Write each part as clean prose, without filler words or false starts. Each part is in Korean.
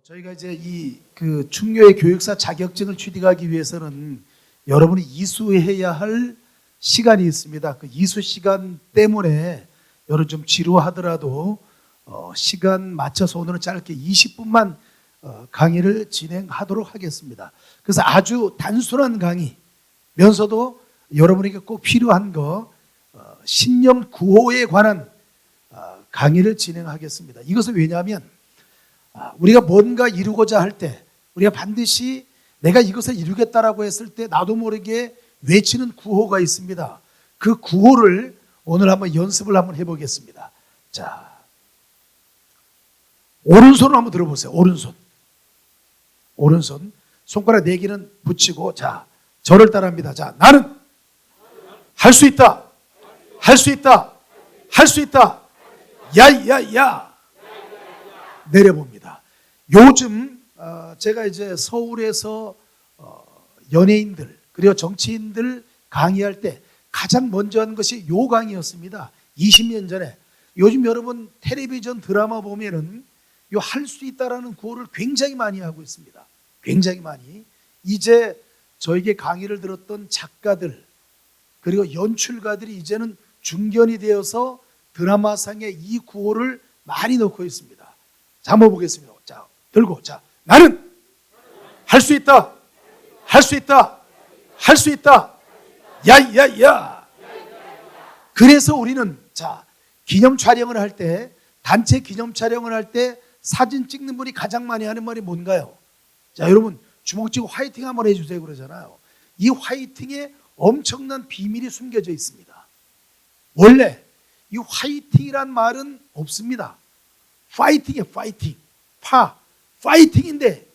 저희가 이제 충교의 교육사 자격증을 취득하기 위해서는 여러분이 이수해야 할 시간이 있습니다. 그 이수 시간 때문에 여러분 좀 지루하더라도 시간 맞춰서 오늘은 짧게 20분만 강의를 진행하도록 하겠습니다. 그래서 아주 단순한 강의면서도 여러분에게 꼭 필요한 신령 구호에 관한 강의를 진행하겠습니다. 이것은 왜냐하면 우리가 뭔가 이루고자 할 때 우리가 반드시 내가 이것을 이루겠다라고 했을 때 나도 모르게 외치는 구호가 있습니다. 그 구호를 오늘 한번 연습을 한번 해보겠습니다. 자, 오른손을 한번 들어보세요. 오른손 손가락 4개는 붙이고, 자, 저를 따라합니다. 자, 나는 할 수 있다. 할 수 있다. 할 수 있다. 야야야. 내려봅니다. 요즘 제가 이제 서울에서 연예인들 그리고 정치인들 강의할 때 가장 먼저 한 것이 요 강의였습니다. 20년 전에. 요즘 여러분 텔레비전 드라마 보면은 요 할 수 있다라는 구호를 굉장히 많이 하고 있습니다. 굉장히 많이. 이제 저에게 강의를 들었던 작가들 그리고 연출가들이 이제는 중견이 되어서 드라마상에 이 구호를 많이 넣고 있습니다. 자, 한번 보겠습니다. 자, 들고, 자, 나는 할 수 있다. 할 수 있다. 할 수 있다. 야야야. 그래서 우리는 자, 기념 촬영을 할 때, 단체 기념 촬영을 할 때 사진 찍는 분이 가장 많이 하는 말이 뭔가요? 자, 여러분 주먹 쥐고 화이팅 한번 해주세요 그러잖아요. 이 화이팅에 엄청난 비밀이 숨겨져 있습니다. 원래 이 화이팅이란 말은 없습니다. 파이팅이에요. 파이팅. 파이팅인데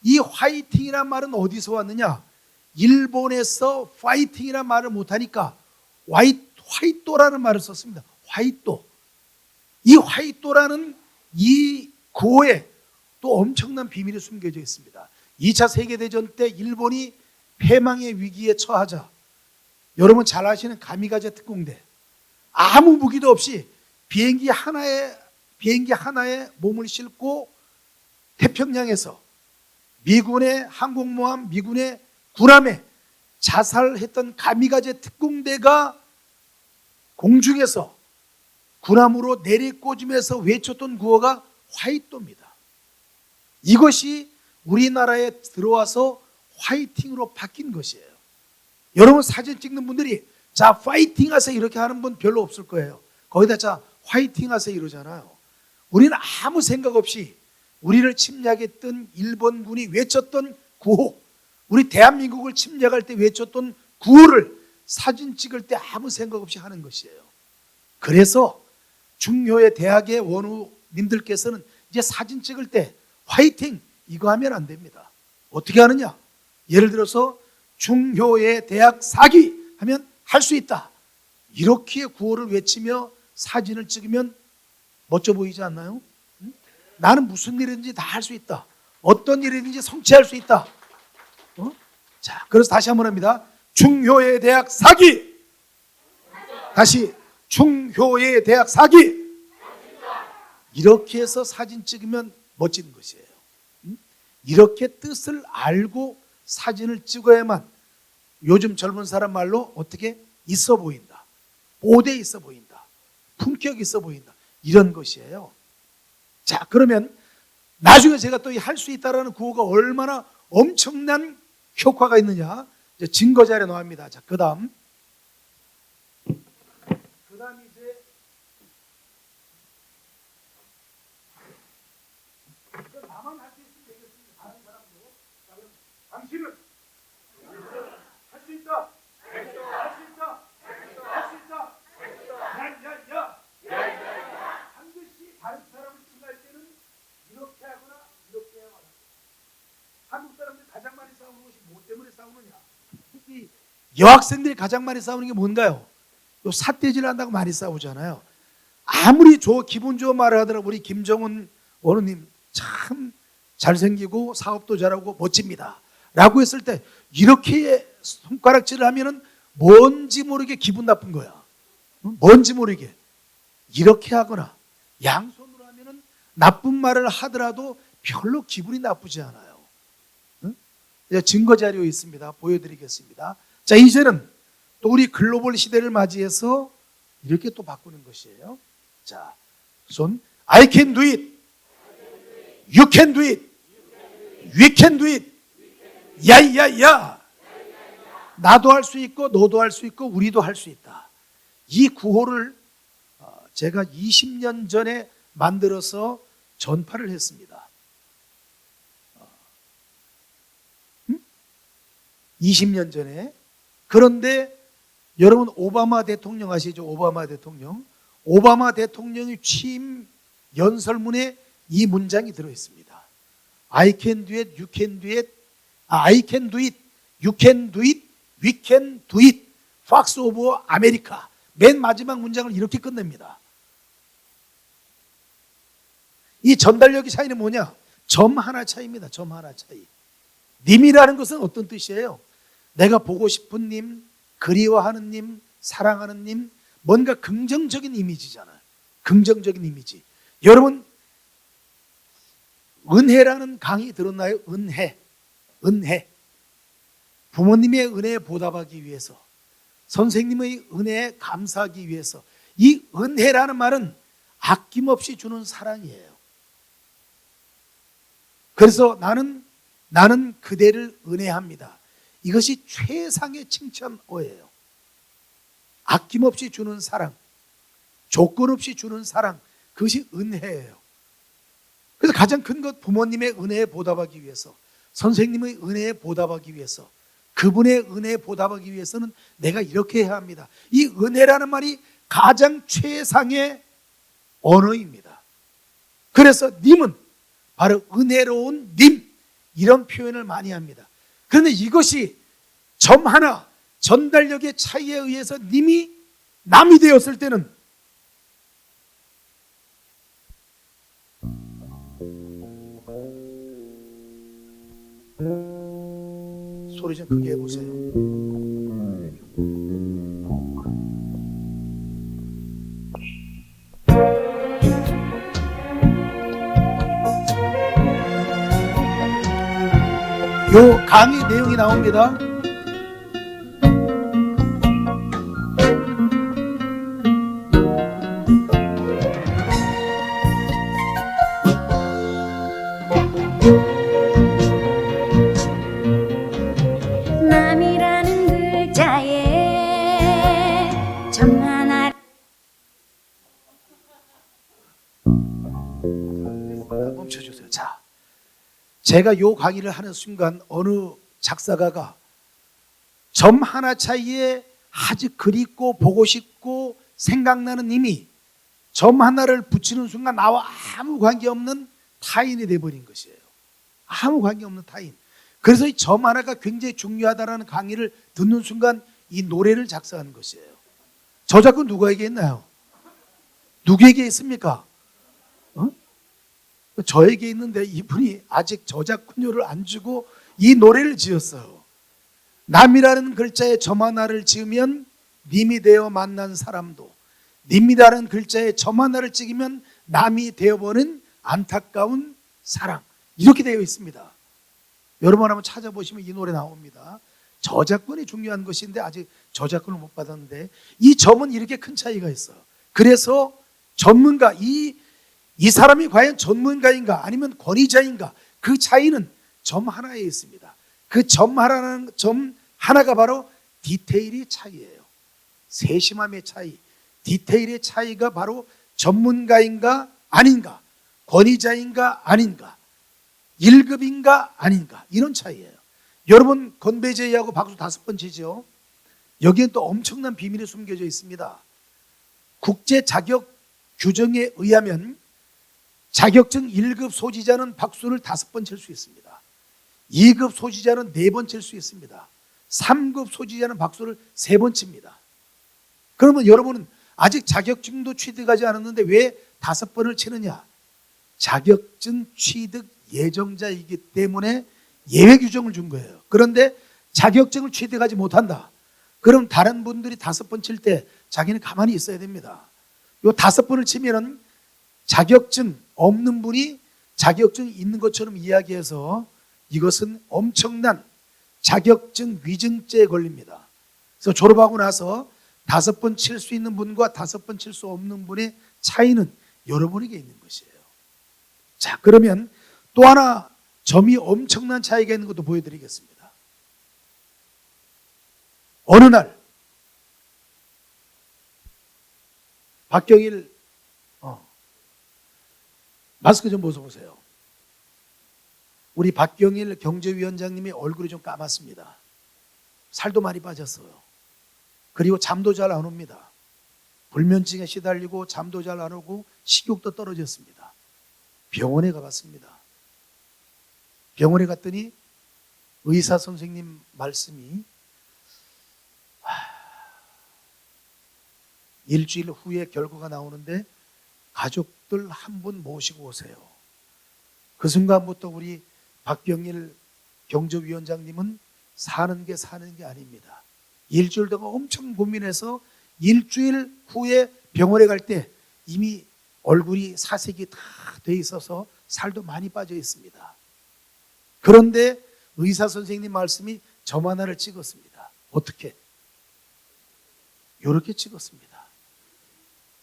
이 화이팅이란 말은 어디서 왔느냐? 일본에서 파이팅이란 말을 못하니까 화이토라는 말을 썼습니다. 화이토. 이 화이토라는 이 구호에 또 엄청난 비밀이 숨겨져 있습니다. 2차 세계대전 때 일본이 패망의 위기에 처하자 여러분 잘 아시는 가미가제 특공대 아무 무기도 없이 비행기 하나에 몸을 싣고 태평양에서 미군의 항공모함, 미군의 군함에 자살했던 가미가제 특공대가 공중에서 군함으로 내리꽂으면서 외쳤던 구호가 화이토입니다. 이것이 우리나라에 들어와서 화이팅으로 바뀐 것이에요. 여러분 사진 찍는 분들이 자 파이팅 하세요 이렇게 하는 분 별로 없을 거예요. 거기다 자 화이팅 하세요 이러잖아요. 우리는 아무 생각 없이 우리를 침략했던 일본군이 외쳤던 구호, 우리 대한민국을 침략할 때 외쳤던 구호를 사진 찍을 때 아무 생각 없이 하는 것이에요. 그래서 중효의 대학의 원우님들께서는 이제 사진 찍을 때 화이팅 이거 하면 안 됩니다. 어떻게 하느냐? 예를 들어서 중효의 대학 4기 하면 할 수 있다. 이렇게 구호를 외치며 사진을 찍으면 멋져 보이지 않나요? 나는 무슨 일이든지 다 할 수 있다. 어떤 일이든지 성취할 수 있다. 자, 그래서 다시 한번 합니다. 중효의 대학 4기. 다시 중효의 대학 4기. 이렇게 해서 사진 찍으면 멋진 것이에요. 이렇게 뜻을 알고 사진을 찍어야만 요즘 젊은 사람 말로 어떻게 있어 보인다. 뽀대 있어 보인다. 품격 있어 보인다. 이런 것이에요. 자, 그러면 나중에 제가 또 할 수 있다라는 구호가 얼마나 엄청난 효과가 있느냐 이제 증거 자료 나옵니다. 자, 그다음 이제 나만 할 수 있으면 되겠습니다. 다른 사람도. 자, 그럼 당신은 할 수 있다. 할 수 있다. 할 수 있다. 야야야. 반드시 다른 사람을 칭할 때는 이렇게 하거나 이렇게 해야 합니다. 한국 사람들이 가장 많이 싸우는 것이 뭐 때문에 싸우느냐? 특히 여학생들이 가장 많이 싸우는 게 뭔가요? 요 삿대질 한다고 많이 싸우잖아요. 아무리 기분 좋은 말을 하더라도 우리 김정은 원우님 참 잘생기고 사업도 잘하고 멋집니다 라고 했을 때 이렇게 손가락질을 하면은 뭔지 모르게 기분 나쁜 거야. 뭔지 모르게 이렇게 하거나 양손으로 하면은 나쁜 말을 하더라도 별로 기분이 나쁘지 않아요. 응? 증거 자료 있습니다. 보여드리겠습니다. 자, 이제는 또 우리 글로벌 시대를 맞이해서 이렇게 또 바꾸는 것이에요. 자, 손 I can do it. You can do it. We can do it. 야야야. 나도 할 수 있고 너도 할 수 있고 우리도 할 수 있다. 이 구호를 제가 20년 전에 만들어서 전파를 했습니다. 20년 전에. 그런데 여러분 오바마 대통령 아시죠? 오바마 대통령. 오바마 대통령의 취임 연설문에 이 문장이 들어있습니다. I can do it, you can do it. I can do it, you can do it, we can do it. Facts of America. 맨 마지막 문장을 이렇게 끝냅니다. 이 전달력의 차이는 뭐냐? 점 하나 차이입니다. 점 하나 차이. 님이라는 것은 어떤 뜻이에요? 내가 보고 싶은 님, 그리워하는 님, 사랑하는 님, 뭔가 긍정적인 이미지잖아요. 긍정적인 이미지. 여러분, 은혜라는 강의 들었나요? 은혜. 은혜. 부모님의 은혜에 보답하기 위해서, 선생님의 은혜에 감사하기 위해서. 이 은혜라는 말은 아낌없이 주는 사랑이에요. 그래서 나는 그대를 은혜합니다. 이것이 최상의 칭찬어예요. 아낌없이 주는 사랑, 조건 없이 주는 사랑, 그것이 은혜예요. 그래서 가장 큰 것, 부모님의 은혜에 보답하기 위해서, 선생님의 은혜에 보답하기 위해서, 그분의 은혜에 보답하기 위해서는 내가 이렇게 해야 합니다. 이 은혜라는 말이 가장 최상의 언어입니다. 그래서 님은 바로 은혜로운 님, 이런 표현을 많이 합니다. 그런데 이것이 점 하나, 전달력의 차이에 의해서 님이 남이 되었을 때는 소리 좀 크게 해보세요. 요 강의 내용이 나옵니다. 남이라는 글자에 점 하나. 멈춰주세요. 자, 제가 요 강의를 하는 순간 어느 작사가가 점 하나 차이에 아주 그립고 보고 싶고 생각나는 님이 점 하나를 붙이는 순간 나와 아무 관계없는 타인이 돼버린 것이에요. 아무 관계없는 타인. 그래서 이 점 하나가 굉장히 중요하다는 강의를 듣는 순간 이 노래를 작사한 것이에요. 저작권 누구에게 있나요? 누구에게 있습니까? 저에게 있는데 이분이 아직 저작권료를 안 주고 이 노래를 지었어요. 남이라는 글자에 점 하나를 지으면 님이 되어 만난 사람도, 님이라는 글자에 점 하나를 찍으면 남이 되어버린 안타까운 사랑, 이렇게 되어 있습니다. 여러분 한번 찾아보시면 이 노래 나옵니다. 저작권이 중요한 것인데 아직 저작권을 못 받았는데 이 점은 이렇게 큰 차이가 있어요. 그래서 전문가, 이 사람이 과연 전문가인가 아니면 권위자인가, 그 차이는 점 하나에 있습니다. 그 점 하나가 바로 디테일의 차이예요. 세심함의 차이, 디테일의 차이가 바로 전문가인가 아닌가, 권위자인가 아닌가, 1급인가 아닌가, 이런 차이예요. 여러분, 건배제의하고 박수 5번 치죠. 여기엔 또 엄청난 비밀이 숨겨져 있습니다. 국제 자격 규정에 의하면 자격증 1급 소지자는 박수를 5번 칠 수 있습니다. 2급 소지자는 4번 칠 수 있습니다. 3급 소지자는 박수를 3번 칩니다. 그러면 여러분은 아직 자격증도 취득하지 않았는데 왜 5번을 치느냐? 자격증 취득 예정자이기 때문에 예외 규정을 준 거예요. 그런데 자격증을 취득하지 못한다. 그럼 다른 분들이 5번 칠 때 자기는 가만히 있어야 됩니다. 요 5번을 치면은 자격증 없는 분이 자격증이 있는 것처럼 이야기해서 이것은 엄청난 자격증 위증죄에 걸립니다. 그래서 졸업하고 나서 5번 칠 수 있는 분과 5번 칠 수 없는 분의 차이는 여러분에게 있는 것이에요. 자, 그러면 또 하나 점이 엄청난 차이가 있는 것도 보여드리겠습니다. 어느 날 박경일 마스크 좀 벗어보세요. 우리 박경일 경제위원장님이 얼굴이 좀 까맣습니다. 살도 많이 빠졌어요. 그리고 잠도 잘 안 옵니다. 불면증에 시달리고 잠도 잘 안 오고 식욕도 떨어졌습니다. 병원에 가봤습니다. 병원에 갔더니 의사 선생님 말씀이 일주일 후에 결과가 나오는데 가족들 한 분 모시고 오세요. 그 순간부터 우리 박경일 경제위원장님은 사는 게 아닙니다. 일주일 동안 엄청 고민해서 일주일 후에 병원에 갈 때 이미 얼굴이 사색이 다 돼 있어서 살도 많이 빠져 있습니다. 그런데 의사 선생님 말씀이 점 하나를 찍었습니다. 어떻게? 이렇게 찍었습니다.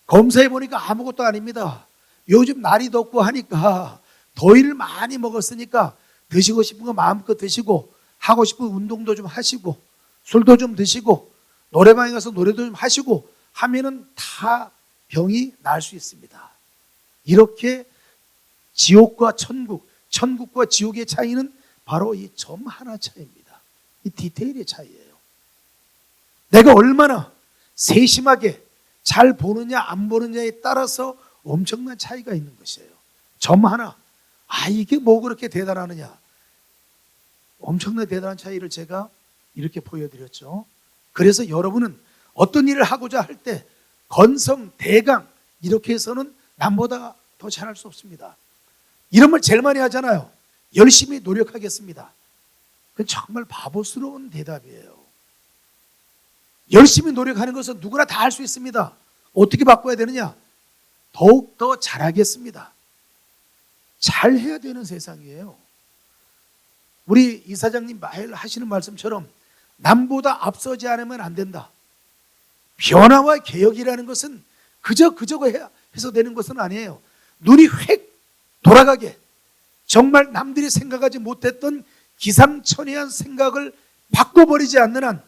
검사해 보니까 아무것도 아닙니다. 요즘 날이 덥고 하니까 더위를 많이 먹었으니까 드시고 싶은 거 마음껏 드시고 하고 싶은 운동도 좀 하시고 술도 좀 드시고 노래방에 가서 노래도 좀 하시고 하면은 다 병이 날 수 있습니다. 이렇게 지옥과 천국, 천국과 지옥의 차이는 바로 이 점 하나 차이입니다. 이 디테일의 차이예요. 내가 얼마나 세심하게 잘 보느냐 안 보느냐에 따라서 엄청난 차이가 있는 것이에요. 점 하나, 이게 뭐 그렇게 대단하느냐. 엄청나게 대단한 차이를 제가 이렇게 보여드렸죠. 그래서 여러분은 어떤 일을 하고자 할 때 건성, 대강 이렇게 해서는 남보다 더 잘할 수 없습니다. 이런 말 제일 많이 하잖아요. 열심히 노력하겠습니다. 그건 정말 바보스러운 대답이에요. 열심히 노력하는 것은 누구나 다 할 수 있습니다. 어떻게 바꿔야 되느냐? 더욱더 잘하겠습니다. 잘해야 되는 세상이에요. 우리 이사장님 매일 하시는 말씀처럼 남보다 앞서지 않으면 안 된다. 변화와 개혁이라는 것은 그저 해서 되는 것은 아니에요. 눈이 획 돌아가게 정말 남들이 생각하지 못했던 기상천외한 생각을 바꿔버리지 않는 한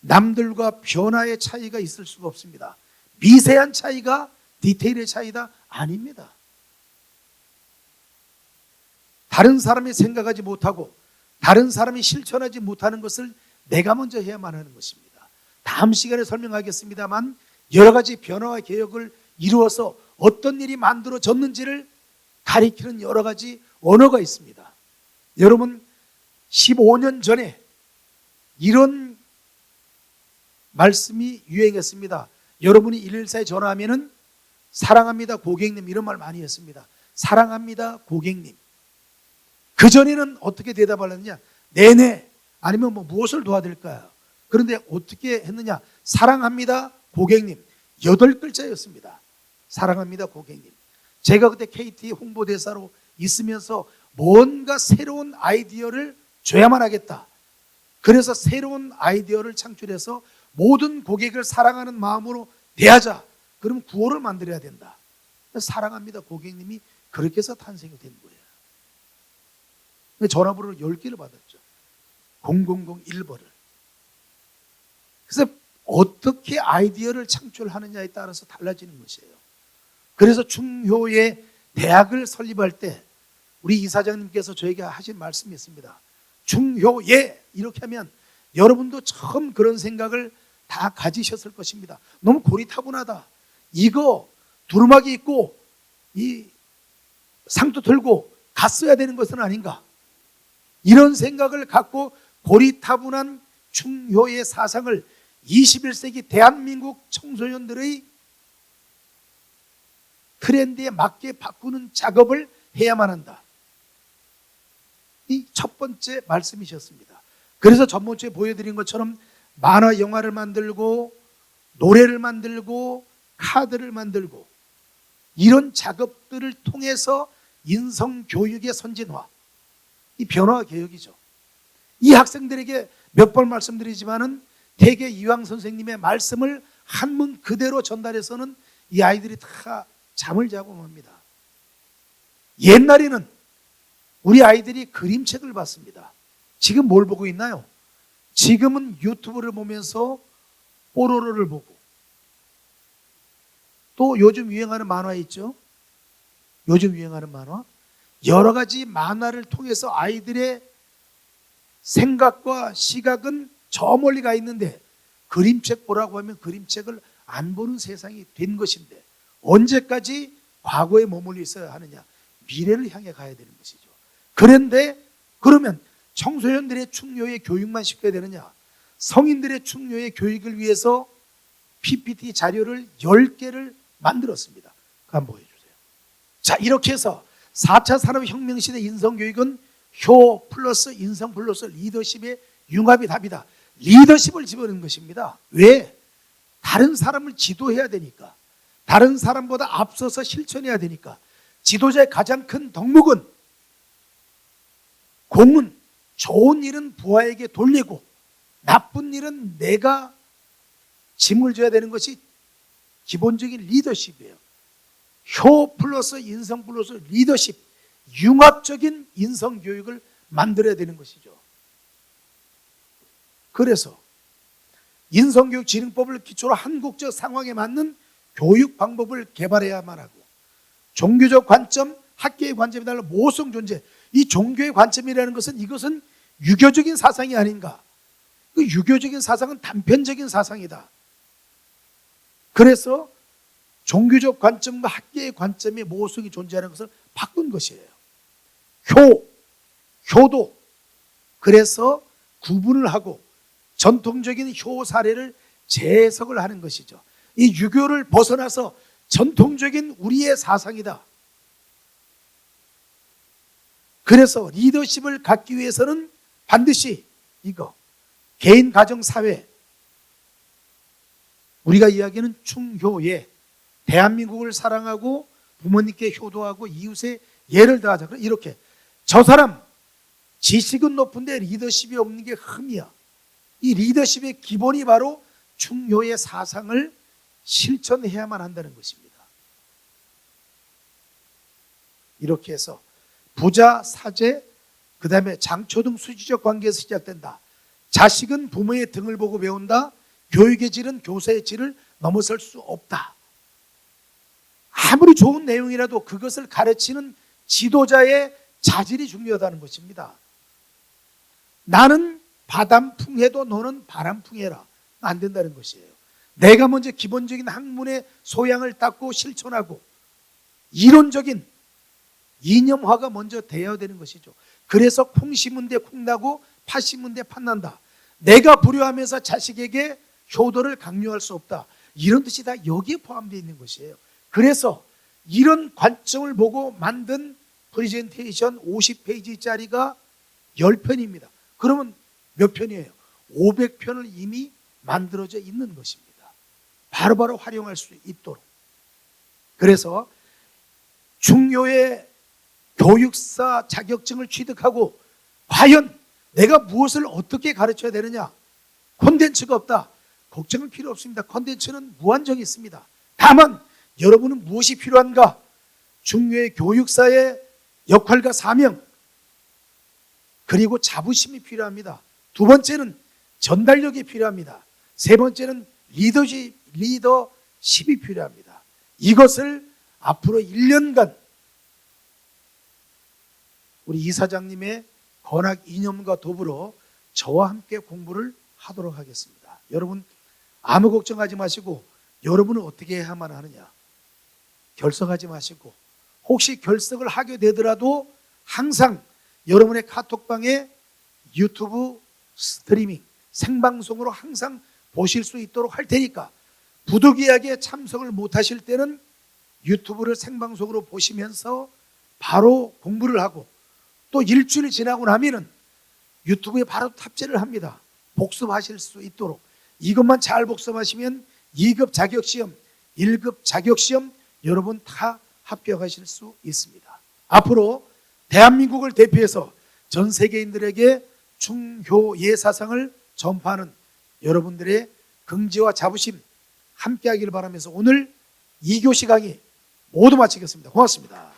남들과 변화의 차이가 있을 수가 없습니다. 미세한 차이가 디테일의 차이다? 아닙니다. 다른 사람이 생각하지 못하고 다른 사람이 실천하지 못하는 것을 내가 먼저 해야만 하는 것입니다. 다음 시간에 설명하겠습니다만 여러 가지 변화와 개혁을 이루어서 어떤 일이 만들어졌는지를 가리키는 여러 가지 언어가 있습니다. 여러분 15년 전에 이런 말씀이 유행했습니다. 여러분이 114에 전화하면은 사랑합니다 고객님 이런 말 많이 했습니다. 사랑합니다 고객님. 그전에는 어떻게 대답하느냐? 네네 아니면 뭐 무엇을 도와드릴까요? 그런데 어떻게 했느냐? 사랑합니다 고객님 8글자였습니다. 사랑합니다 고객님. 제가 그때 KT 홍보대사로 있으면서 뭔가 새로운 아이디어를 줘야만 하겠다. 그래서 새로운 아이디어를 창출해서 모든 고객을 사랑하는 마음으로 대하자. 그럼 구호를 만들어야 된다. 사랑합니다 고객님이 그렇게 해서 탄생이 된 거예요. 전화번호를 10개를 받았죠. 0001번을. 그래서 어떻게 아이디어를 창출하느냐에 따라서 달라지는 것이에요. 그래서 중효의 대학을 설립할 때 우리 이사장님께서 저에게 하신 말씀이 있습니다. 중효예 이렇게 하면 여러분도 처음 그런 생각을 다 가지셨을 것입니다. 너무 고리타분하다. 이거 두루마기 입고 이 상투 들고 갔어야 되는 것은 아닌가. 이런 생각을 갖고 고리타분한 중효의 사상을 21세기 대한민국 청소년들의 트렌드에 맞게 바꾸는 작업을 해야만 한다. 이 첫 번째 말씀이셨습니다. 그래서 전번주에 보여드린 것처럼 만화 영화를 만들고 노래를 만들고 카드를 만들고 이런 작업들을 통해서 인성교육의 선진화, 이 변화 개혁이죠. 이 학생들에게 몇 번 말씀드리지만은 대개 이황 선생님의 말씀을 한문 그대로 전달해서는 이 아이들이 다 잠을 자고 맙니다. 옛날에는 우리 아이들이 그림책을 봤습니다. 지금 뭘 보고 있나요? 지금은 유튜브를 보면서 뽀로로를 보고, 또 요즘 유행하는 만화 있죠? 요즘 유행하는 만화, 여러 가지 만화를 통해서 아이들의 생각과 시각은 저 멀리 가 있는데 그림책 보라고 하면 그림책을 안 보는 세상이 된 것인데, 언제까지 과거에 머물러 있어야 하느냐? 미래를 향해 가야 되는 것이죠. 그런데 그러면 청소년들의 충효의 교육만 시켜야 되느냐? 성인들의 충효의 교육을 위해서 PPT 자료를 10개를 만들었습니다. 그거 한번 보여주세요. 자, 이렇게 해서 4차 산업혁명 시대 인성교육은 효 플러스 인성 플러스 리더십의 융합이 답이다. 리더십을 집어넣은 것입니다. 왜? 다른 사람을 지도해야 되니까, 다른 사람보다 앞서서 실천해야 되니까. 지도자의 가장 큰 덕목은, 공은 좋은 일은 부하에게 돌리고 나쁜 일은 내가 짐을 져야 되는 것이 기본적인 리더십이에요. 효 플러스 인성 플러스 리더십, 융합적인 인성교육을 만들어야 되는 것이죠. 그래서 인성교육진흥법을 기초로 한국적 상황에 맞는 교육 방법을 개발해야만 하고, 종교적 관점, 학계의 관점에 달라 모성 존재, 이 종교의 관점이라는 것은 이것은 유교적인 사상이 아닌가. 그 유교적인 사상은 단편적인 사상이다. 그래서 종교적 관점과 학계의 관점의 모성이 존재하는 것을 바꾼 것이에요. 효도. 그래서 구분을 하고 전통적인 효 사례를 재해석을 하는 것이죠. 이 유교를 벗어나서 전통적인 우리의 사상이다. 그래서 리더십을 갖기 위해서는 반드시 이거, 개인, 가정, 사회, 우리가 이야기하는 충효예, 대한민국을 사랑하고 부모님께 효도하고 이웃에 예를 다하자. 이렇게 저 사람 지식은 높은데 리더십이 없는 게 흠이야. 이 리더십의 기본이 바로 충효의 사상을 실천해야만 한다는 것입니다. 이렇게 해서 부자, 사제, 그 다음에 장초 등 수지적 관계에서 시작된다. 자식은 부모의 등을 보고 배운다. 교육의 질은 교사의 질을 넘어설 수 없다. 아무리 좋은 내용이라도 그것을 가르치는 지도자의 자질이 중요하다는 것입니다. 나는 바람풍해도 너는 바람풍해라. 안 된다는 것이에요. 내가 먼저 기본적인 학문의 소양을 닦고 실천하고 이론적인 이념화가 먼저 되어야 되는 것이죠. 그래서 콩 심은 데 콩 나고 팥 심은 데 팥 난다. 내가 불효하면서 자식에게 효도를 강요할 수 없다. 이런 뜻이 다 여기에 포함되어 있는 것이에요. 그래서 이런 관점을 보고 만든 프레젠테이션 50페이지짜리가 10편입니다. 그러면 몇 편이에요? 500편을 이미 만들어져 있는 것입니다. 바로바로 활용할 수 있도록. 그래서 중요의 교육사 자격증을 취득하고 과연 내가 무엇을 어떻게 가르쳐야 되느냐? 콘텐츠가 없다. 걱정은 필요 없습니다. 콘텐츠는 무한정이 있습니다. 다만 여러분은 무엇이 필요한가? 중요의 교육사의 역할과 사명, 그리고 자부심이 필요합니다. 두 번째는 전달력이 필요합니다. 세 번째는 리더십이 필요합니다. 이것을 앞으로 1년간 우리 이사장님의 건학 이념과 더불어 저와 함께 공부를 하도록 하겠습니다. 여러분 아무 걱정하지 마시고, 여러분은 어떻게 해야만 하느냐? 결석하지 마시고, 혹시 결석을 하게 되더라도 항상 여러분의 카톡방에 유튜브 스트리밍 생방송으로 항상 보실 수 있도록 할 테니까, 부득이하게 참석을 못 하실 때는 유튜브를 생방송으로 보시면서 바로 공부를 하고, 또 일주일 지나고 나면은 유튜브에 바로 탑재를 합니다. 복습하실 수 있도록. 이것만 잘 복습하시면 2급 자격시험, 1급 자격시험 여러분 다 합격하실 수 있습니다. 앞으로 대한민국을 대표해서 전 세계인들에게 중효예 사상을 전파하는 여러분들의 긍지와 자부심 함께하기를 바라면서 오늘 2교시 강의 모두 마치겠습니다. 고맙습니다.